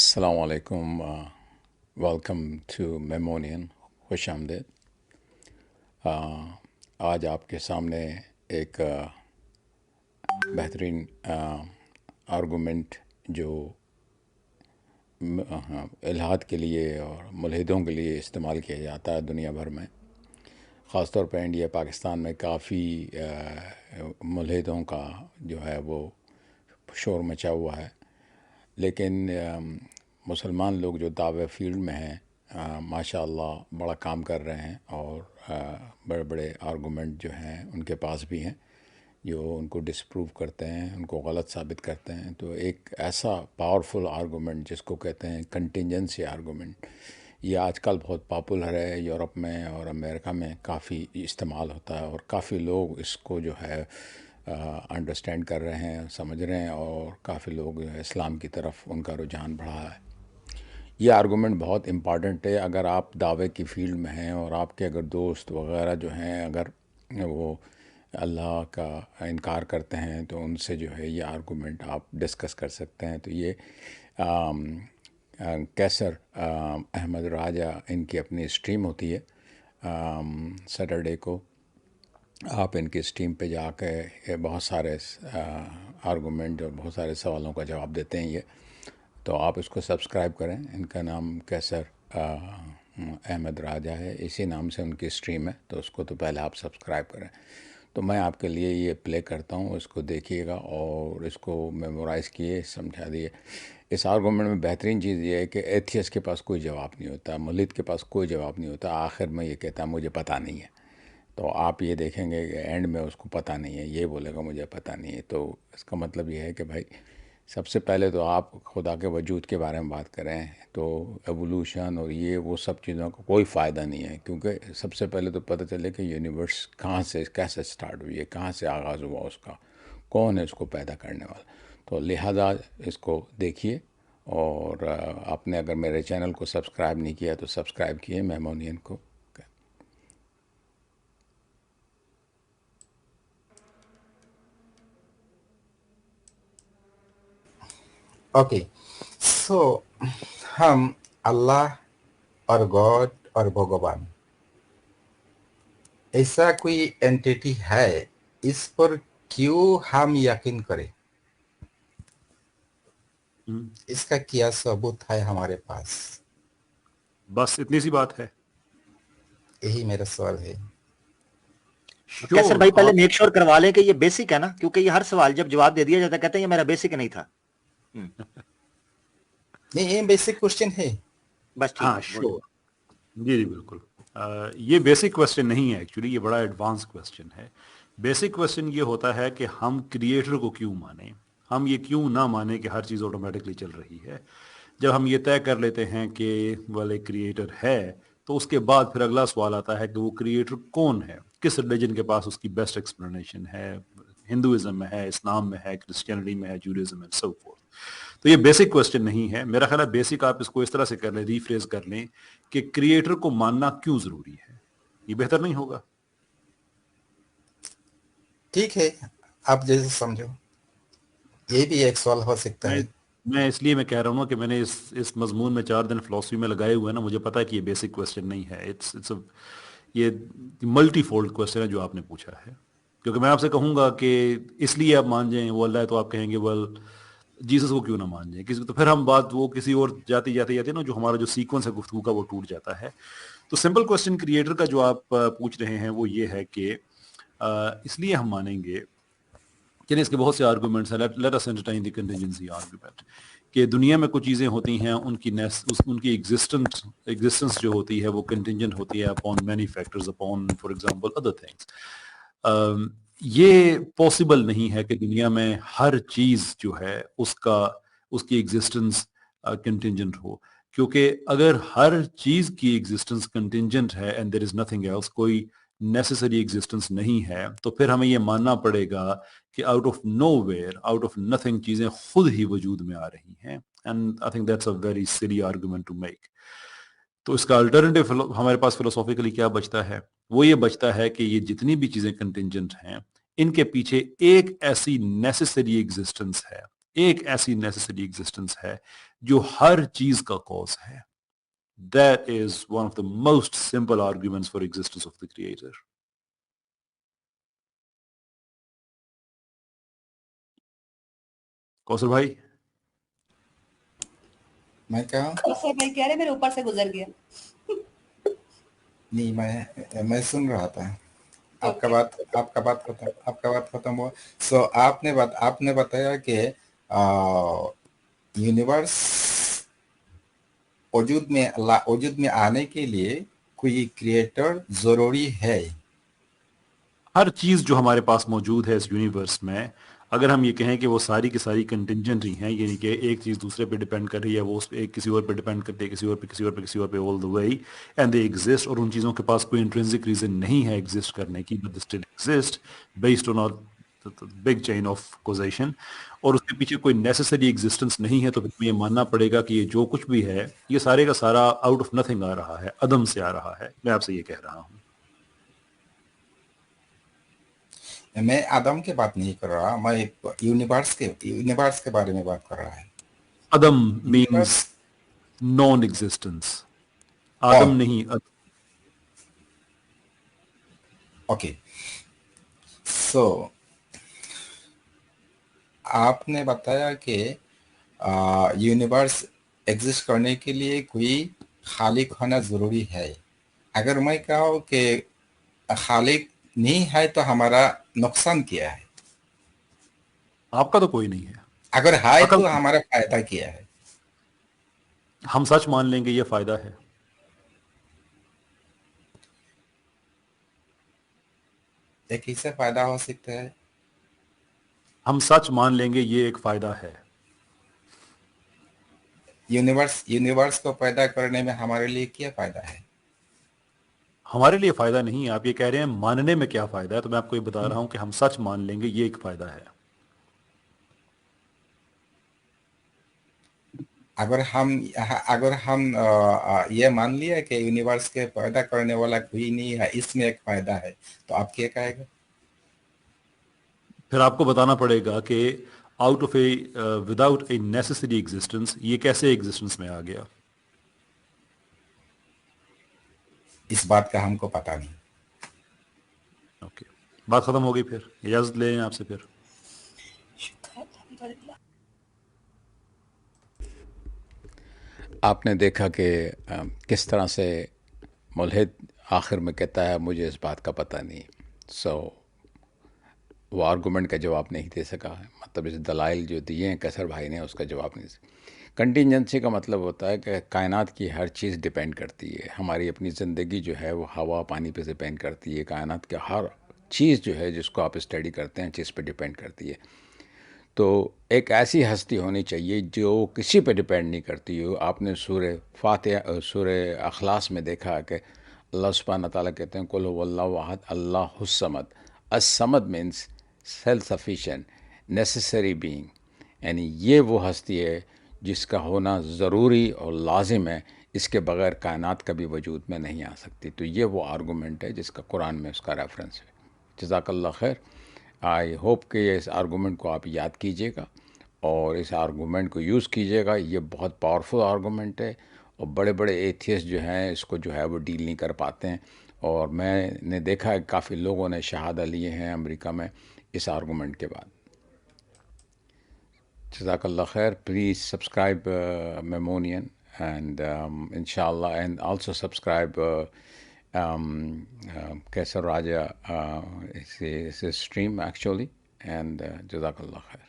السلام علیکم، welcome to میمونین، خوش آمدید۔ آج آپ کے سامنے ایک بہترین آرگومنٹ جو الحاد کے لیے اور ملحدوں کے لیے استعمال کیا جاتا ہے دنیا بھر میں، خاص طور پہ انڈیا پاکستان میں کافی ملحدوں کا جو ہے وہ شور مچا ہوا ہے، لیکن مسلمان لوگ جو دعوی فیلڈ میں ہیں ماشاء اللہ بڑا کام کر رہے ہیں، اور بڑے بڑے آرگومنٹ جو ہیں ان کے پاس بھی ہیں جو ان کو ڈسپروو کرتے ہیں، ان کو غلط ثابت کرتے ہیں۔ تو ایک ایسا پاورفل آرگومنٹ جس کو کہتے ہیں کنٹینجنسی آرگومنٹ، یہ آج کل بہت پاپولر ہے، یورپ میں اور امریکہ میں کافی استعمال ہوتا ہے، اور کافی لوگ اس کو جو ہے انڈرسٹینڈ کر رہے ہیں، سمجھ رہے ہیں، اور کافی لوگ جو ہے اسلام کی طرف ان کا رجحان بڑھا ہے۔ یہ آرگومنٹ بہت امپارٹنٹ ہے اگر آپ دعوے کی فیلڈ میں ہیں، اور آپ کے اگر دوست وغیرہ جو ہیں اگر وہ اللہ کا انکار کرتے ہیں تو ان سے جو ہے یہ آرگومنٹ آپ ڈسکس کر سکتے ہیں۔ تو یہ کیسر احمد راجہ ان کی اپنی اسٹریم ہوتی ہے سیٹرڈے کو، آپ ان کی اسٹریم پہ جا کے بہت سارے آرگومنٹ اور بہت سارے سوالوں کا جواب دیتے ہیں یہ، تو آپ اس کو سبسکرائب کریں۔ ان کا نام کیسر احمد راجہ ہے، اسی نام سے ان کی اسٹریم ہے، تو اس کو تو پہلے آپ سبسکرائب کریں۔ تو میں آپ کے لیے یہ پلے کرتا ہوں، اس کو دیکھیے گا اور اس کو میمورائز کیے، سمجھا دیے۔ اس آرگومنٹ میں بہترین چیز یہ ہے کہ ایتھیس کے پاس کوئی جواب نہیں ہوتا، ملحد کے پاس کوئی جواب نہیں ہوتا، آخر میں یہ کہتا ہے مجھے پتہ نہیں ہے۔ تو آپ یہ دیکھیں گے کہ اینڈ میں اس کو پتہ نہیں ہے، یہ بولے گا مجھے پتہ نہیں ہے۔ تو اس کا مطلب یہ ہے کہ بھائی سب سے پہلے تو آپ خدا کے وجود کے بارے میں بات کریں، تو ایوولوشن اور یہ وہ سب چیزوں کا کوئی فائدہ نہیں ہے، کیونکہ سب سے پہلے تو پتہ چلے کہ یونیورس کہاں سے کیسے سٹارٹ ہوئی ہے، کہاں سے آغاز ہوا اس کا، کون ہے اس کو پیدا کرنے والا۔ تو لہذا اس کو دیکھیے، اور آپ نے اگر میرے چینل کو سبسکرائب نہیں کیا تو سبسکرائب کیے میمونین کو۔ اوکے، سو ہم اللہ اور گاڈ اور بھگوان ایسا کوئی اینٹیٹی ہے، اس پر کیوں ہم یقین کریں؟ اس کا کیا ثبوت ہے ہمارے پاس؟ بس اتنی سی بات ہے۔ یہی میرا سوال ہے۔ کیسر بھائی پہلے میک شور کروا لیں کہ یہ بیسک ہے نا، کیونکہ یہ ہر سوال جب جواب دے دیا جاتا ہے کہتے ہیں یہ میرا بیسک نہیں تھا۔ نہیں، یہ بیسک کوشچن ہے۔ بس ٹھیک ہے، شور، جی بالکل۔ یہ بیسک کوسچن نہیں ہے، ایکچولی یہ بڑا ایڈوانس کوسچن ہے۔ بیسک کوسچن یہ ہوتا ہے کہ ہم کریٹر کو کیوں مانیں، ہم یہ کیوں نہ مانیں کہ ہر چیز آٹومیٹکلی چل رہی ہے۔ جب ہم یہ طے کر لیتے ہیں کہ ایک کریٹر ہے، تو اس کے بعد پھر اگلا سوال آتا ہے کہ وہ کریٹر کون ہے، کس ریلیجن کے پاس اس کی بیسٹ ایکسپلینیشن ہے۔ ہندوازم میں ہے، اسلام میں ہے، کرسچینٹی میں ہے، جوڈائزم اینڈ سو فورتھ۔ تو یہ بیسک کوسچن نہیں ہے میرا خیال ہے۔ بیسک آپ اس کو اس طرح سے کر لیں، ریفریز کر لیں کہ کریٹر کو ماننا کیوں ضروری ہے، یہ بہتر نہیں ہوگا؟ ٹھیک ہے، آپ جیسے سمجھو، یہ بھی ایک سوال ہو سکتا ہے۔ میں اس لیے میں کہہ رہا ہوں کہ میں نے اس مضمون میں 4 دن فلسفی میں لگائے ہوئے ہیں نا، مجھے پتا ہے کہ یہ بیسک کوسچن نہیں ہے، یہ ملٹی فولڈ کوسچن ہے جو آپ نے پوچھا ہے۔ کیونکہ میں آپ سے کہوں گا کہ اس لیے آپ مان جائیں وہ اللہ ہے، تو آپ کہیں گے ویل جیسس کو کیوں نہ مان جائیں کسی، تو پھر ہم بات وہ کسی اور جاتے نا، جو ہمارا جو سیکوینس ہے گفتگو کا وہ ٹوٹ جاتا ہے۔ تو سمپل کوسچن کریٹر کا جو آپ پوچھ رہے ہیں وہ یہ ہے کہ اس لیے ہم مانیں گے، یعنی اس کے بہت سے آرگومنٹس ہیں، لیٹ اس انٹرٹین دی کنٹینجنسی آرگومنٹ، کہ دنیا میں کچھ چیزیں ہوتی ہیں، ان کی ایگزسٹنس جو ہوتی ہے وہ کنٹینجنٹ ہوتی ہے upon many factors, upon for example other things. یہ پاسبل نہیں ہے کہ دنیا میں ہر چیز جو ہے اس کی ایگزسٹنس کنٹینجنٹ ہو، کیونکہ اگر ہر چیز کی ایگزسٹنس کنٹینجنٹ ہے and there is nothing else, کوئی نیسیسری ایگزسٹنس نہیں ہے، تو پھر ہمیں یہ ماننا پڑے گا کہ out of nowhere, out of nothing چیزیں خود ہی وجود میں آ رہی ہیں، and I think that's a very silly argument to make. تو اس کا الٹرنیٹیو ہمارے پاس فلسافیکلی کیا بچتا ہے؟ وہ یہ بچتا ہے کہ یہ جتنی بھی چیزیں کنٹینجنٹ ہیں، ان کے پیچھے ایک ایسی نیسیسری ایگزسٹنس ہے، ایک ایسی نیسیسری ایگزسٹنس ہے جو ہر چیز کا کاز ہے. That is one of the most simple arguments for existence of the creator. کوثر بھائی میں کہا کوثر بھائی کہہ رہے میرے اوپر سے گزر گیا. نہیں میں سن رہا تھا آپ کا بات ختم ہوا. سو آپ نے بتایا کہ یونیورس وجود میں آنے کے لیے کوئی کریٹر ضروری ہے. ہر چیز جو ہمارے پاس موجود ہے اس یونیورس میں، اگر ہم یہ کہیں کہ وہ ساری کی ساری کنٹینجنٹری ہیں، یعنی کہ ایک چیز دوسرے پہ ڈیپینڈ کر رہی ہے، وہ اس پہ ایک کسی اور پہ ڈیپینڈ کرتے ہیں، کسی اور پہ آل دا وے، اینڈ دے ایگزسٹ، اور ان چیزوں کے پاس کوئی انٹرنسک ریزن نہیں ہے ایگزسٹ کرنے کی، but they still exist based on big chain of causation, اور اس کے پیچھے کوئی نیسیسری ایگزسٹنس نہیں ہے، تو پھر یہ ماننا پڑے گا کہ یہ جو کچھ بھی ہے یہ سارے کا سارا آؤٹ آف نتھنگ آ رہا ہے، عدم سے آ رہا ہے. میں آپ سے یہ کہہ رہا ہوں. میں آدم کی بات نہیں کر رہا، میں یونیورس کے بارے میں بات کر رہا ہے. عدم مینز نان ایگزسٹنس. آدم نہیں. اوکے، سو آپ نے بتایا کہ یونیورس ایگزسٹ کرنے کے لیے کوئی خالق ہونا ضروری ہے. اگر میں کہوں کہ خالق نہیں ہے تو ہمارا نقصان کیا ہے؟ آپ کا تو کوئی نہیں ہے. اگر ہے تو ہمارا فائدہ کیا ہے؟ ہم سچ مان لیں گے یہ فائدہ ہے. ایک اس سے فائدہ ہو سکتا ہے. ہم سچ مان لیں گے یہ ایک فائدہ ہے. یونیورس کو پیدا کرنے میں ہمارے لیے کیا فائدہ ہے؟ ہمارے لیے فائدہ نہیں ہے. آپ یہ کہہ رہے ہیں ماننے میں کیا فائدہ ہے، تو میں آپ کو یہ بتا رہا ہوں کہ ہم سچ مان لیں گے یہ ایک فائدہ ہے. اگر ہم یہ مان لیا کہ یونیورس کے پیدا کرنے والا کوئی نہیں ہے، اس میں ایک فائدہ ہے، تو آپ کیا کہے گا؟ پھر آپ کو بتانا پڑے گا کہ out of a without a necessary existence یہ کیسے ایگزسٹنس میں آ گیا. اس بات کا ہم کو پتہ نہیں. اوکے، بات ختم ہو گئی. پھر اجازت لے لیں آپ سے. پھر آپ نے دیکھا کہ کس طرح سے ملحد آخر میں کہتا ہے مجھے اس بات کا پتہ نہیں. سو وہ آرگومنٹ کا جواب نہیں دے سکا ہے. مطلب اس دلائل جو دیے ہیں کیسر بھائی نے اس کا جواب نہیں دے سکا. کنٹینجنسی کا مطلب ہوتا ہے کہ کائنات کی ہر چیز ڈیپینڈ کرتی ہے. ہماری اپنی زندگی جو ہے وہ ہوا پانی پہ ڈیپینڈ کرتی ہے. کائنات کے ہر چیز جو ہے جس کو آپ اسٹڈی کرتے ہیں چیز پہ ڈیپینڈ کرتی ہے. تو ایک ایسی ہستی ہونی چاہیے جو کسی پہ ڈیپینڈ نہیں کرتی ہو. آپ نے سورہ اخلاص میں دیکھا کہ اللہ سبحانہ تعالیٰ کہتے ہیں قل هو اللہ احد اللہ الصمد. الصمد means self sufficient necessary being, یعنی یہ وہ ہستی ہے جس کا ہونا ضروری اور لازم ہے. اس کے بغیر کائنات کبھی وجود میں نہیں آ سکتی. تو یہ وہ آرگومنٹ ہے جس کا قرآن میں اس کا ریفرنس ہے. جزاک اللہ خیر. آئی ہوپ کہ اس آرگومنٹ کو آپ یاد کیجیے گا اور اس آرگومنٹ کو یوز کیجیے گا. یہ بہت پاورفل آرگومنٹ ہے اور بڑے بڑے ایتھیسٹ جو ہیں اس کو جو ہے وہ ڈیل نہیں کر پاتے ہیں. اور میں نے دیکھا ہے کافی لوگوں نے شہادہ لیے ہیں امریکہ میں اس آرگومنٹ کے بعد. جزاک اللہ خیر. پلیز سبسکرائب میمونین and inshallah, and also subscribe Kaisar Raja is a stream actually, and jazakallah khair.